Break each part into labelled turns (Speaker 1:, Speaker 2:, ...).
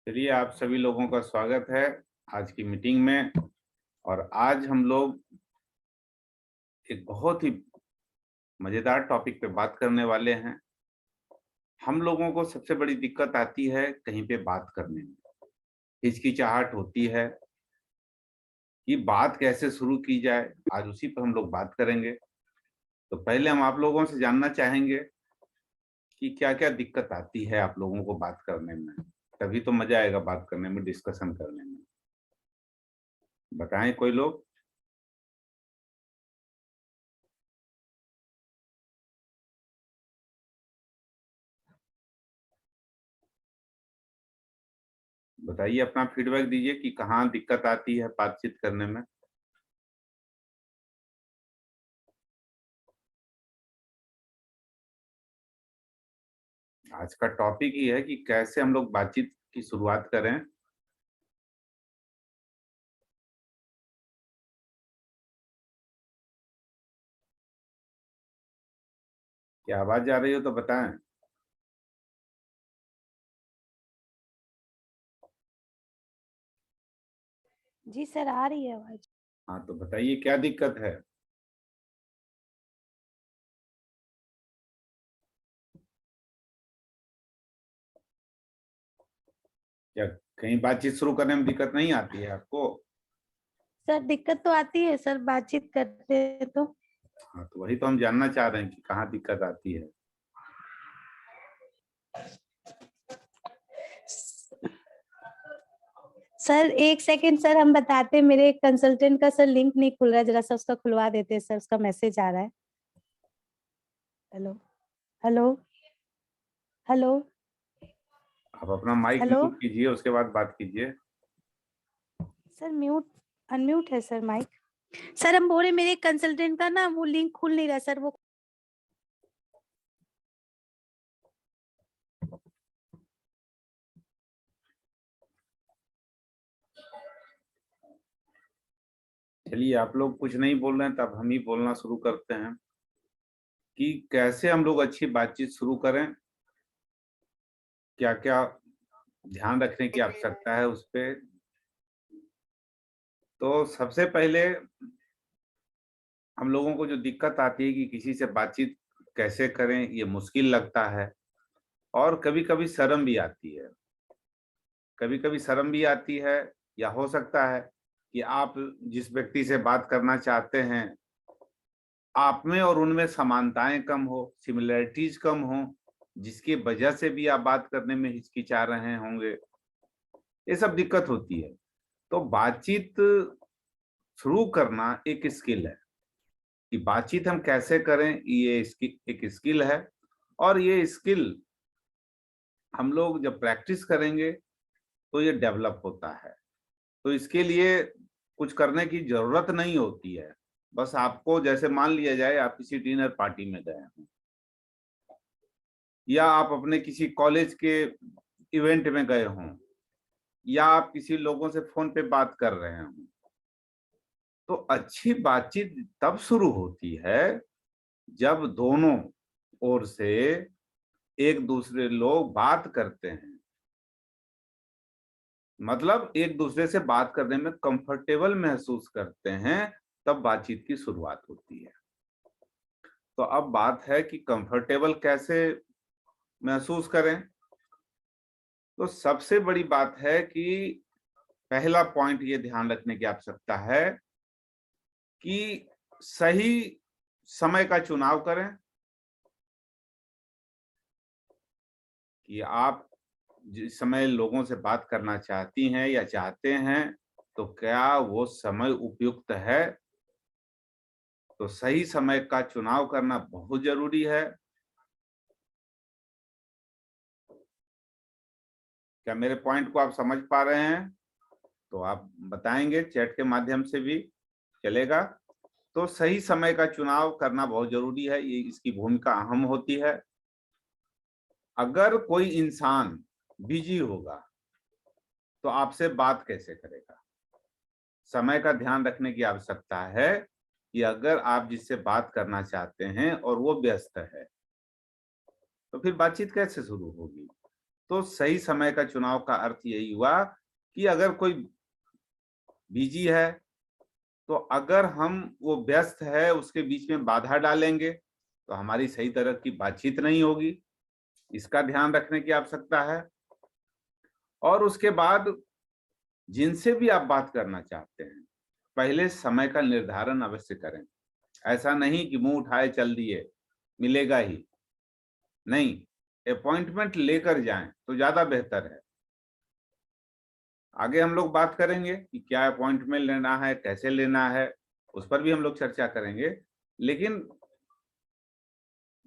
Speaker 1: चलिए, आप सभी लोगों का स्वागत है आज की मीटिंग में। और आज हम लोग एक बहुत ही मजेदार टॉपिक पे बात करने वाले हैं। हम लोगों को सबसे बड़ी दिक्कत आती है कहीं पे बात करने में, हिचकिचाहट होती है कि बात कैसे शुरू की जाए। आज उसी पर हम लोग बात करेंगे। तो पहले हम आप लोगों से जानना चाहेंगे कि क्या क्या दिक्कत आती है आप लोगों को बात करने में। तभी तो मजा आएगा बात करने में, डिस्कशन करने में। बताएं कोई लोग। बताइए, अपना फीडबैक दीजिए कि कहाँ दिक्कत आती है बातचीत करने में। आज का टॉपिक ही है कि कैसे हम लोग बातचीत की शुरुआत करें। क्या आवाज जा रही हो तो बताएं।
Speaker 2: जी सर, आ रही है आवाज।
Speaker 1: हाँ, तो बताइए क्या दिक्कत है। क्या कहीं बातचीत शुरू करने में दिक्कत नहीं आती है आपको?
Speaker 2: सर दिक्कत तो आती है सर, बातचीत करते हैं तो।
Speaker 1: हाँ, तो वही तो हम जानना चाह रहे हैं कि कहाँ दिक्कत आती है।
Speaker 2: सर एक सेकंड सर, हम बताते हैं। मेरे कंसल्टेंट का सर लिंक नहीं खुल रहा है, जरा सा उसका खुलवा देते हैं सर, उसका मैसेज आ रहा है। हेलो हेलो हेलो
Speaker 1: आप अपना माइक
Speaker 2: हेलो।
Speaker 1: म्यूट कीजिए, उसके बाद बात कीजिए।
Speaker 2: सर म्यूट, अनम्यूट है सर माइक। सर हम बोल रहे मेरे कंसल्टेंट का ना वो लिंक खुल नहीं रहा सर, वो।
Speaker 1: चलिए, आप लोग कुछ नहीं बोल रहे हैं तब हम ही बोलना शुरू करते हैं कि कैसे हम लोग अच्छी बातचीत शुरू करें, क्या क्या ध्यान रखने की आवश्यकता है उस पे। तो सबसे पहले हम लोगों को जो दिक्कत आती है कि किसी से बातचीत कैसे करें, ये मुश्किल लगता है। और कभी कभी शर्म भी आती है। कभी कभी शर्म भी आती है, या हो सकता है कि आप जिस व्यक्ति से बात करना चाहते हैं, आप में और उनमें समानताएं कम हो, सिमिलरिटीज कम हो, जिसकी वजह से भी आप बात करने में हिचकिचा रहे होंगे। ये सब दिक्कत होती है। तो बातचीत शुरू करना एक स्किल है कि बातचीत हम कैसे करें, ये एक स्किल है। और ये स्किल हम लोग जब प्रैक्टिस करेंगे तो ये डेवलप होता है। तो इसके लिए कुछ करने की जरूरत नहीं होती है। बस आपको, जैसे मान लिया जाए आप किसी डिनर पार्टी में गए हैं, या आप अपने किसी कॉलेज के इवेंट में गए हों, या आप किसी लोगों से फोन पे बात कर रहे हों, तो अच्छी बातचीत तब शुरू होती है जब दोनों ओर से एक दूसरे लोग बात करते हैं। मतलब एक दूसरे से बात करने में कंफर्टेबल महसूस करते हैं, तब बातचीत की शुरुआत होती है। तो अब बात है कि कंफर्टेबल कैसे महसूस करें। तो सबसे बड़ी बात है कि पहला पॉइंट ये ध्यान रखने की आवश्यकता है कि सही समय का चुनाव करें। कि आप जिस समय लोगों से बात करना चाहती हैं या चाहते हैं, तो क्या वो समय उपयुक्त है। तो सही समय का चुनाव करना बहुत जरूरी है। क्या मेरे पॉइंट को आप समझ पा रहे हैं? तो आप बताएंगे चैट के माध्यम से भी चलेगा। तो सही समय का चुनाव करना बहुत जरूरी है, ये इसकी भूमिका अहम होती है। अगर कोई इंसान बिजी होगा तो आपसे बात कैसे करेगा। समय का ध्यान रखने की आवश्यकता है कि अगर आप जिससे बात करना चाहते हैं और वो व्यस्त है, तो फिर बातचीत कैसे शुरू होगी। तो सही समय का चुनाव का अर्थ यही हुआ कि अगर कोई बिजी है, तो अगर हम वो व्यस्त है उसके बीच में बाधा डालेंगे तो हमारी सही तरह की बातचीत नहीं होगी। इसका ध्यान रखने की आवश्यकता है। और उसके बाद जिनसे भी आप बात करना चाहते हैं, पहले समय का निर्धारण अवश्य करें। ऐसा नहीं कि मुंह उठाए चल दिए, मिलेगा ही नहीं, अपॉइंटमेंट लेकर जाएं तो ज्यादा बेहतर है। आगे हम लोग बात करेंगे कि क्या अपॉइंटमेंट लेना है, कैसे लेना है, उस पर भी हम लोग चर्चा करेंगे। लेकिन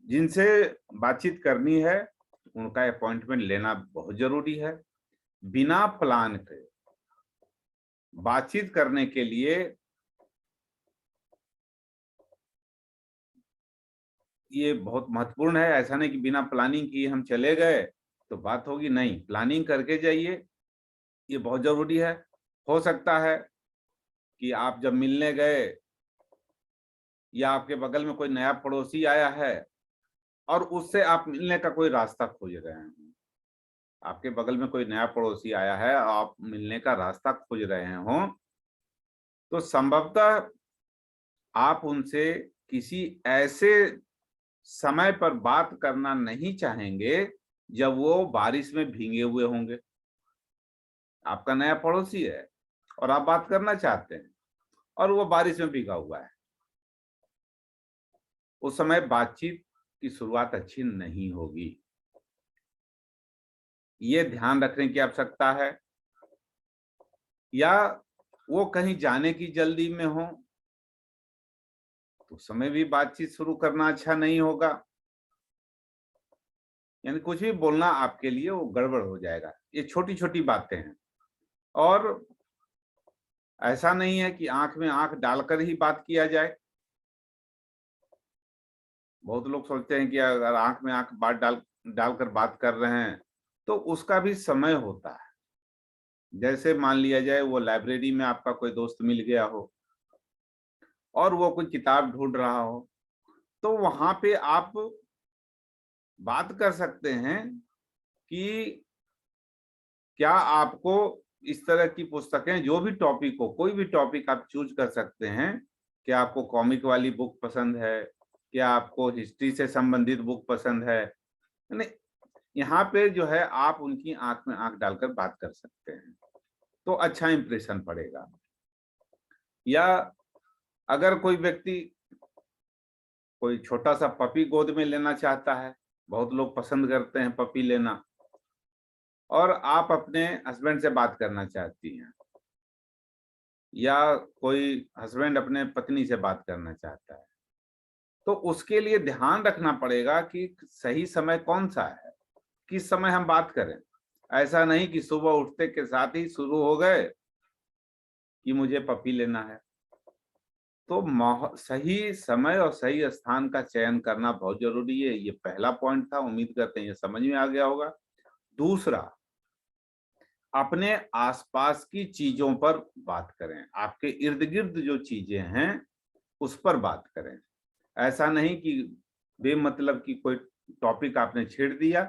Speaker 1: जिनसे बातचीत करनी है उनका अपॉइंटमेंट लेना बहुत जरूरी है। बिना प्लान के बातचीत करने के लिए ये बहुत महत्वपूर्ण है। ऐसा नहीं कि बिना प्लानिंग किए हम चले गए तो बात होगी, नहीं, प्लानिंग करके जाइए, ये बहुत जरूरी है। हो सकता है कि आप जब मिलने गए या आपके बगल में कोई नया पड़ोसी आया है और उससे आप मिलने का कोई रास्ता खोज रहे हैं। आपके बगल में कोई नया पड़ोसी आया है, आप मिलने का रास्ता खोज रहे हो, तो संभवतः आप उनसे किसी ऐसे समय पर बात करना नहीं चाहेंगे जब वो बारिश में भीगे हुए होंगे। आपका नया पड़ोसी है और आप बात करना चाहते हैं और वो बारिश में भीगा हुआ है, उस समय बातचीत की शुरुआत अच्छी नहीं होगी। ये ध्यान रखने की आवश्यकता है। या वो कहीं जाने की जल्दी में हो तो उस समय भी बातचीत शुरू करना अच्छा नहीं होगा। यानी कुछ भी बोलना आपके लिए वो गड़बड़ हो जाएगा। ये छोटी छोटी बातें हैं। और ऐसा नहीं है कि आंख में आंख डालकर ही बात किया जाए। बहुत लोग सोचते हैं कि अगर आंख में आंख डालकर बात कर रहे हैं तो उसका भी समय होता है। जैसे मान लिया जाए वो लाइब्रेरी में आपका कोई दोस्त मिल गया हो और वो कोई किताब ढूंढ रहा हो, तो वहां पे आप बात कर सकते हैं कि क्या आपको इस तरह की पुस्तकें, जो भी टॉपिक हो, कोई भी टॉपिक आप चूज कर सकते हैं। क्या आपको कॉमिक वाली बुक पसंद है, क्या आपको हिस्ट्री से संबंधित बुक पसंद है। यानी यहाँ पे जो है आप उनकी आंख में आंख डालकर बात कर सकते हैं तो अच्छा इंप्रेशन पड़ेगा। या अगर कोई व्यक्ति कोई छोटा सा पपी गोद में लेना चाहता है, बहुत लोग पसंद करते हैं पपी लेना, और आप अपने हस्बैंड से बात करना चाहती हैं, या कोई हस्बैंड अपने पत्नी से बात करना चाहता है, तो उसके लिए ध्यान रखना पड़ेगा कि सही समय कौन सा है, किस समय हम बात करें। ऐसा नहीं कि सुबह उठते के साथ ही शुरू हो गए कि मुझे पपी लेना है। तो सही समय और सही स्थान का चयन करना बहुत जरूरी है। ये पहला पॉइंट था, उम्मीद करते हैं ये समझ में आ गया होगा। दूसरा, अपने आसपास की चीजों पर बात करें। आपके इर्द गिर्द जो चीजें हैं उस पर बात करें। ऐसा नहीं कि बेमतलब की कोई टॉपिक आपने छेड़ दिया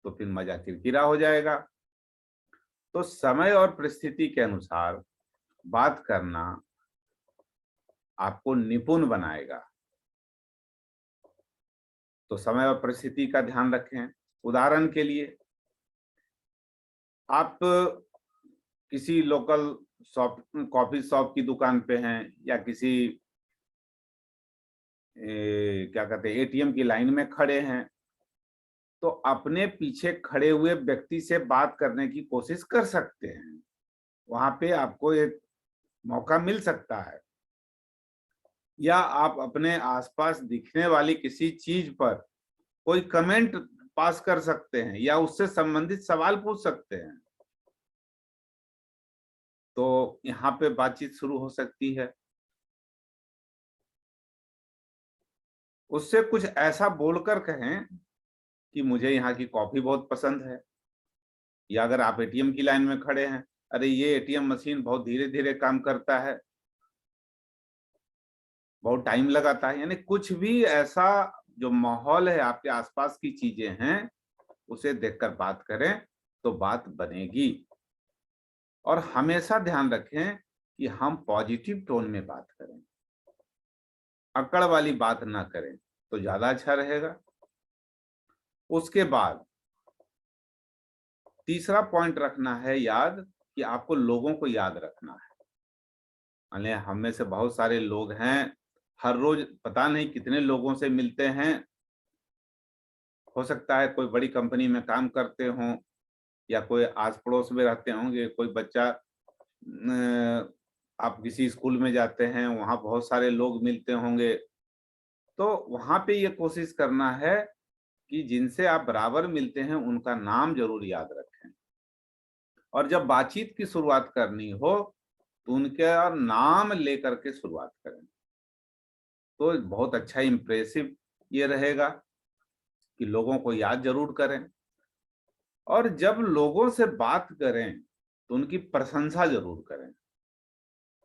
Speaker 1: तो फिर मजा किरकिरा हो जाएगा। तो समय और परिस्थिति के अनुसार बात करना आपको निपुण बनाएगा। तो समय और परिस्थिति का ध्यान रखें। उदाहरण के लिए, आप किसी लोकल शॉप, कॉफी शॉप की दुकान पे हैं, या किसी क्या कहते हैं एटीएम की लाइन में खड़े हैं, तो अपने पीछे खड़े हुए व्यक्ति से बात करने की कोशिश कर सकते हैं। वहां पे आपको एक मौका मिल सकता है। या आप अपने आसपास दिखने वाली किसी चीज पर कोई कमेंट पास कर सकते हैं या उससे संबंधित सवाल पूछ सकते हैं। तो यहाँ पे बातचीत शुरू हो सकती है। उससे कुछ ऐसा बोलकर कहें कि मुझे यहाँ की कॉफी बहुत पसंद है। या अगर आप एटीएम की लाइन में खड़े हैं, अरे ये एटीएम मशीन बहुत धीरे धीरे काम करता है, बहुत टाइम लगाता है। यानी कुछ भी ऐसा जो माहौल है, आपके आसपास की चीजें हैं, उसे देखकर बात करें तो बात बनेगी। और हमेशा ध्यान रखें कि हम पॉजिटिव टोन में बात करें, अकड़ वाली बात ना करें तो ज्यादा अच्छा रहेगा। उसके बाद तीसरा पॉइंट रखना है याद, कि आपको लोगों को याद रखना है। माने हम में से बहुत सारे लोग हैं, हर रोज पता नहीं कितने लोगों से मिलते हैं। हो सकता है कोई बड़ी कंपनी में काम करते हों, या कोई आस पड़ोस में रहते होंगे, कोई बच्चा आप किसी स्कूल में जाते हैं, वहां बहुत सारे लोग मिलते होंगे। तो वहां पे ये कोशिश करना है कि जिनसे आप बराबर मिलते हैं उनका नाम जरूर याद रखें, और जब बातचीत की शुरुआत करनी हो तो उनका नाम लेकर के शुरुआत करें, तो बहुत अच्छा इम्प्रेसिव ये रहेगा कि लोगों को याद जरूर करें। और जब लोगों से बात करें तो उनकी प्रशंसा जरूर करें।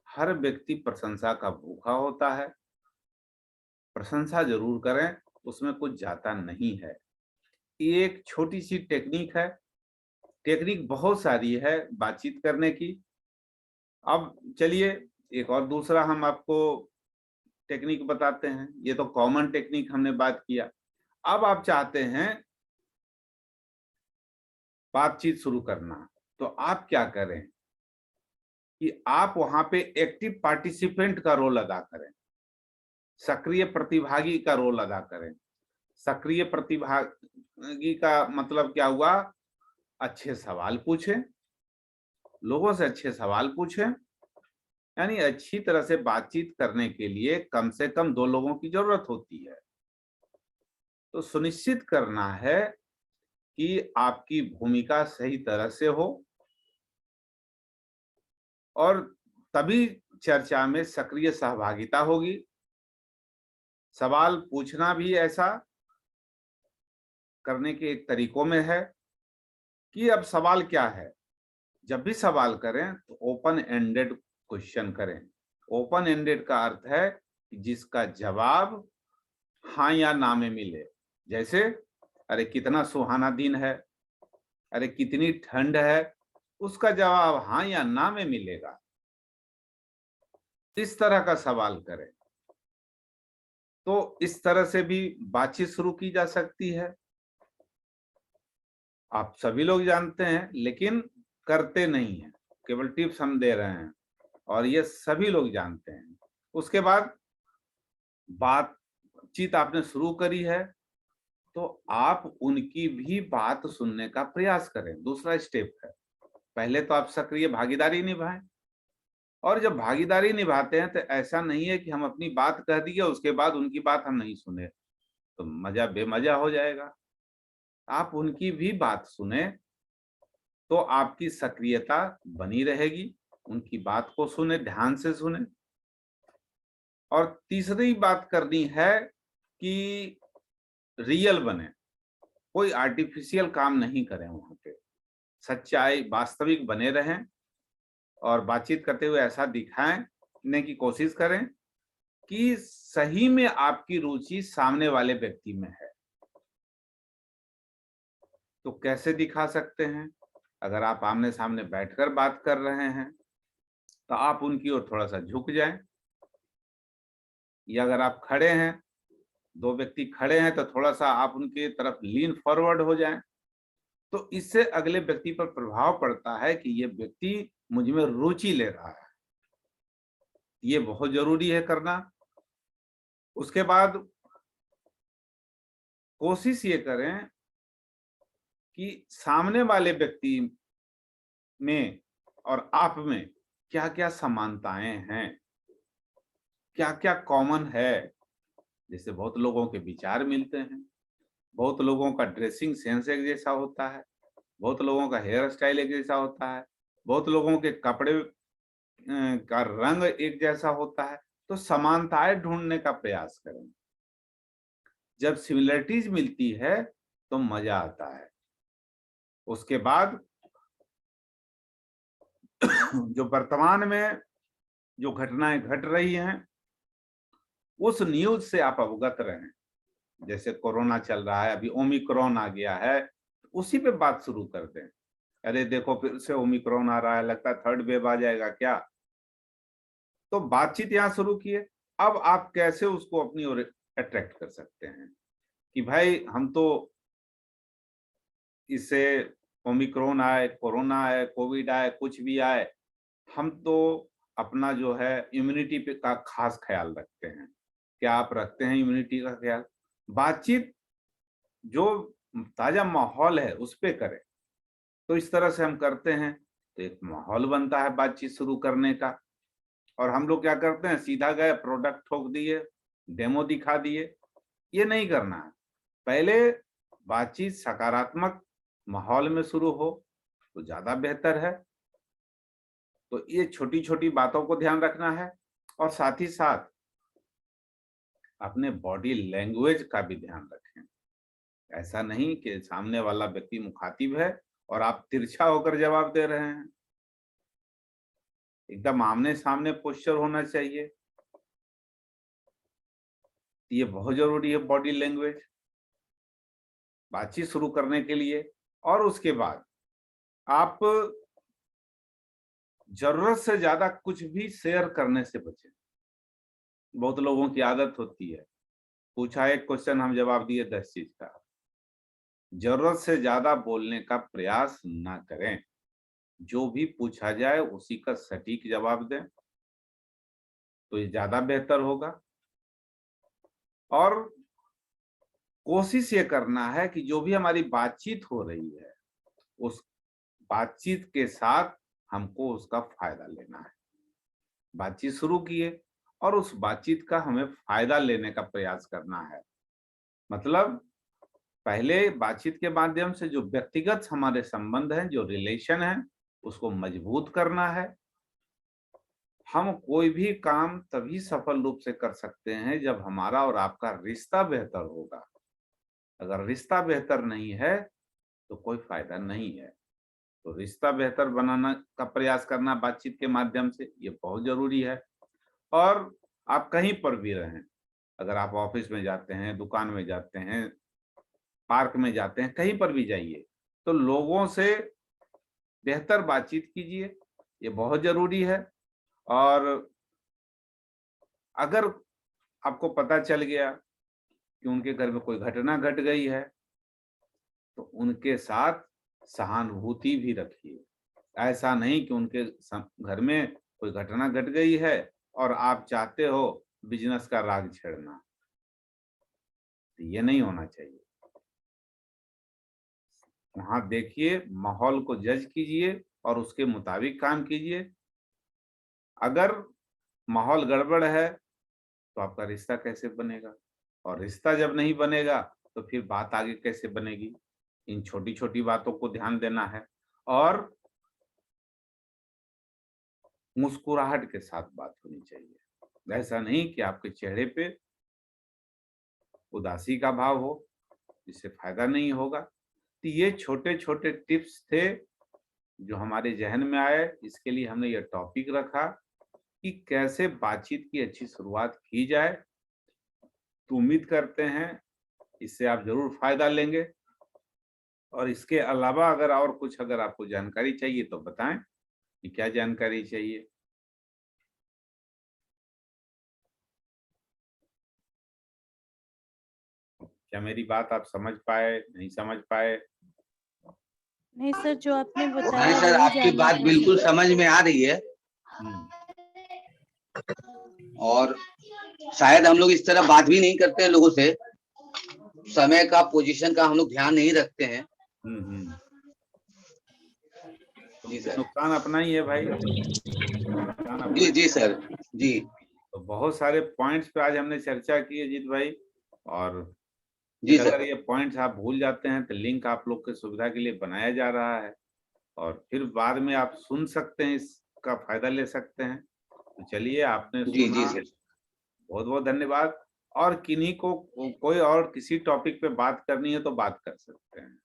Speaker 1: हर व्यक्ति प्रशंसा का भूखा होता है, प्रशंसा जरूर करें, उसमें कुछ जाता नहीं है। ये एक छोटी सी टेक्निक है, टेक्निक बहुत सारी है बातचीत करने की। अब चलिए एक और दूसरा हम आपको टेक्निक बताते हैं। ये तो कॉमन टेक्निक हमने बात किया। अब आप चाहते हैं बातचीत शुरू करना, तो आप क्या करें कि आप वहां पे एक्टिव पार्टिसिपेंट का रोल अदा करें, सक्रिय प्रतिभागी का रोल अदा करें। सक्रिय प्रतिभागी का मतलब क्या हुआ? अच्छे सवाल पूछें, लोगों से अच्छे सवाल पूछें। यानी अच्छी तरह से बातचीत करने के लिए कम से कम 2 लोगों की जरूरत होती है। तो सुनिश्चित करना है कि आपकी भूमिका सही तरह से हो, और तभी चर्चा में सक्रिय सहभागिता होगी। सवाल पूछना भी ऐसा करने के एक तरीकों में है कि अब सवाल क्या है। जब भी सवाल करें तो ओपन एंडेड क्वेश्चन करें। ओपन एंडेड का अर्थ है कि जिसका जवाब हाँ या ना में मिले। जैसे, अरे कितना सुहाना दिन है, अरे कितनी ठंड है, उसका जवाब हाँ या ना में मिलेगा। इस तरह का सवाल करें। तो इस तरह से भी बातचीत शुरू की जा सकती है। आप सभी लोग जानते हैं लेकिन करते नहीं हैं, केवल टिप्स हम दे रहे हैं, और ये सभी लोग जानते हैं। उसके बाद बातचीत आपने शुरू करी है तो आप उनकी भी बात सुनने का प्रयास करें। दूसरा स्टेप है, पहले तो आप सक्रिय भागीदारी निभाएं, और जब भागीदारी निभाते हैं तो ऐसा नहीं है कि हम अपनी बात कह दिए उसके बाद उनकी बात हम नहीं सुने, तो मजा बेमजा हो जाएगा। आप उनकी भी बात सुने तो आपकी सक्रियता बनी रहेगी। उनकी बात को सुने, ध्यान से सुने। और तीसरी बात करनी है कि रियल बने, कोई आर्टिफिशियल काम नहीं करें। वहां पे सच्चाई, वास्तविक बने रहें, और बातचीत करते हुए ऐसा दिखाने की कोशिश करें कि सही में आपकी रुचि सामने वाले व्यक्ति में है। तो कैसे दिखा सकते हैं? अगर आप आमने सामने बैठकर बात कर रहे हैं तो आप उनकी ओर थोड़ा सा झुक जाएं, या अगर आप खड़े हैं, 2 व्यक्ति खड़े हैं, तो थोड़ा सा आप उनके तरफ लीन फॉरवर्ड हो जाएं। तो इससे अगले व्यक्ति पर प्रभाव पड़ता है कि ये व्यक्ति मुझ में रुचि ले रहा है। ये बहुत जरूरी है करना। उसके बाद कोशिश ये करें कि सामने वाले व्यक्ति में और आप में क्या क्या समानताएं हैं, क्या क्या कॉमन है। जैसे बहुत लोगों के विचार मिलते हैं, बहुत लोगों का ड्रेसिंग सेंस एक जैसा होता है, बहुत लोगों का हेयर स्टाइल एक जैसा होता है, बहुत लोगों के कपड़े का रंग एक जैसा होता है। तो समानताएं ढूंढने का प्रयास करें। जब सिमिलरिटीज मिलती है तो मजा आता है। उसके बाद जो वर्तमान में जो घटनाएं घट रही हैं उस न्यूज से आप अवगत रहें। जैसे कोरोना चल रहा है, अभी ओमिक्रॉन आ गया है, उसी पे बात शुरू कर दें। अरे देखो फिर से ओमिक्रॉन आ रहा है, लगता है थर्ड वेव आ जाएगा क्या। तो बातचीत यहाँ शुरू किए। अब आप कैसे उसको अपनी ओर अट्रैक्ट कर सकते हैं कि भाई हम तो इससे, ओमिक्रॉन आए, कोरोना आए, कोविड आए, कुछ भी आए, हम तो अपना जो है इम्यूनिटी पे का खास ख्याल रखते हैं। क्या आप रखते हैं इम्यूनिटी का ख्याल? बातचीत जो ताजा माहौल है उस पे करें। तो इस तरह से हम करते हैं तो एक माहौल बनता है बातचीत शुरू करने का। और हम लोग क्या करते हैं, सीधा गए प्रोडक्ट ठोक दिए, डेमो दिखा दिए। ये नहीं करना है। पहले बातचीत सकारात्मक माहौल में शुरू हो तो ज्यादा बेहतर है। तो ये छोटी छोटी बातों को ध्यान रखना है। और साथ ही साथ अपने बॉडी लैंग्वेज का भी ध्यान रखें। ऐसा नहीं कि सामने वाला व्यक्ति मुखातिब है और आप तिरछा होकर जवाब दे रहे हैं। एकदम आमने सामने पोस्चर होना चाहिए। ये बहुत जरूरी है बॉडी लैंग्वेज बातचीत शुरू करने के लिए। और उसके बाद आप जरूरत से ज्यादा कुछ भी शेयर करने से बचें। बहुत लोगों की आदत होती है, पूछा एक क्वेश्चन हम जवाब दिए 10 चीज का। जरूरत से ज्यादा बोलने का प्रयास ना करें। जो भी पूछा जाए उसी का सटीक जवाब दें तो ये ज्यादा बेहतर होगा। और कोशिश ये करना है कि जो भी हमारी बातचीत हो रही है उस बातचीत के साथ हमको उसका फायदा लेना है। बातचीत शुरू किए और उस बातचीत का हमें फायदा लेने का प्रयास करना है। मतलब पहले बातचीत के माध्यम से जो व्यक्तिगत हमारे संबंध हैं, जो रिलेशन है, उसको मजबूत करना है। हम कोई भी काम तभी सफल रूप से कर सकते हैं जब हमारा और आपका रिश्ता बेहतर होगा। अगर रिश्ता बेहतर नहीं है तो कोई फायदा नहीं है। तो रिश्ता बेहतर बनाना का प्रयास करना बातचीत के माध्यम से, ये बहुत जरूरी है। और आप कहीं पर भी रहें, अगर आप ऑफिस में जाते हैं, दुकान में जाते हैं, पार्क में जाते हैं, कहीं पर भी जाइए तो लोगों से बेहतर बातचीत कीजिए। ये बहुत जरूरी है। और अगर आपको पता चल गया कि उनके घर में कोई घटना घट गई है तो उनके साथ सहानुभूति भी रखिए। ऐसा नहीं कि उनके घर में कोई घटना घट गई है और आप चाहते हो बिजनेस का राग छेड़ना। ये नहीं होना चाहिए। वहां देखिए, माहौल को जज कीजिए और उसके मुताबिक काम कीजिए। अगर माहौल गड़बड़ है तो आपका रिश्ता कैसे बनेगा? और रिश्ता जब नहीं बनेगा तो फिर बात आगे कैसे बनेगी? इन छोटी छोटी बातों को ध्यान देना है। और मुस्कुराहट के साथ बात होनी चाहिए। ऐसा नहीं कि आपके चेहरे पे उदासी का भाव हो, जिससे फायदा नहीं होगा। तो ये छोटे छोटे टिप्स थे जो हमारे जहन में आए। इसके लिए हमने ये टॉपिक रखा कि कैसे बातचीत की अच्छी शुरुआत की जाए। तो उम्मीद करते हैं इससे आप जरूर फायदा लेंगे। और इसके अलावा अगर और कुछ अगर आपको जानकारी चाहिए तो बताएं कि क्या जानकारी चाहिए। क्या मेरी बात आप समझ पाए, नहीं समझ पाए?
Speaker 2: नहीं सर, जो आपने
Speaker 3: नहीं
Speaker 2: बताया
Speaker 3: सर,
Speaker 2: वही
Speaker 3: आपकी
Speaker 2: जानना
Speaker 3: बात
Speaker 2: था
Speaker 3: बिल्कुल
Speaker 2: सर।
Speaker 3: समझ में आ रही है।
Speaker 1: हम्म।
Speaker 3: और शायद हम लोग इस तरह बात भी नहीं करते हैं लोगों से। समय का, पोजीशन का हम लोग ध्यान नहीं रखते हैं।
Speaker 1: हम्म।
Speaker 3: जी सर।
Speaker 1: नुकसान अपना ही है भाई, नुकसान अपना
Speaker 3: जी
Speaker 1: ही।
Speaker 3: जी सर। जी
Speaker 1: तो बहुत सारे पॉइंट्स पे आज हमने चर्चा की है जीत भाई। और
Speaker 3: जी
Speaker 1: फिर अगर
Speaker 3: सर।
Speaker 1: ये पॉइंट्स आप भूल जाते हैं तो लिंक आप लोग की सुविधा के लिए बनाया जा रहा है और फिर बाद में आप सुन सकते हैं, इसका फायदा ले सकते हैं। तो चलिए, आपने
Speaker 3: जी जी
Speaker 1: सुना,
Speaker 3: सर।
Speaker 1: बहुत बहुत धन्यवाद। और किन्हीं को कोई और किसी टॉपिक पे बात करनी है तो बात कर सकते हैं।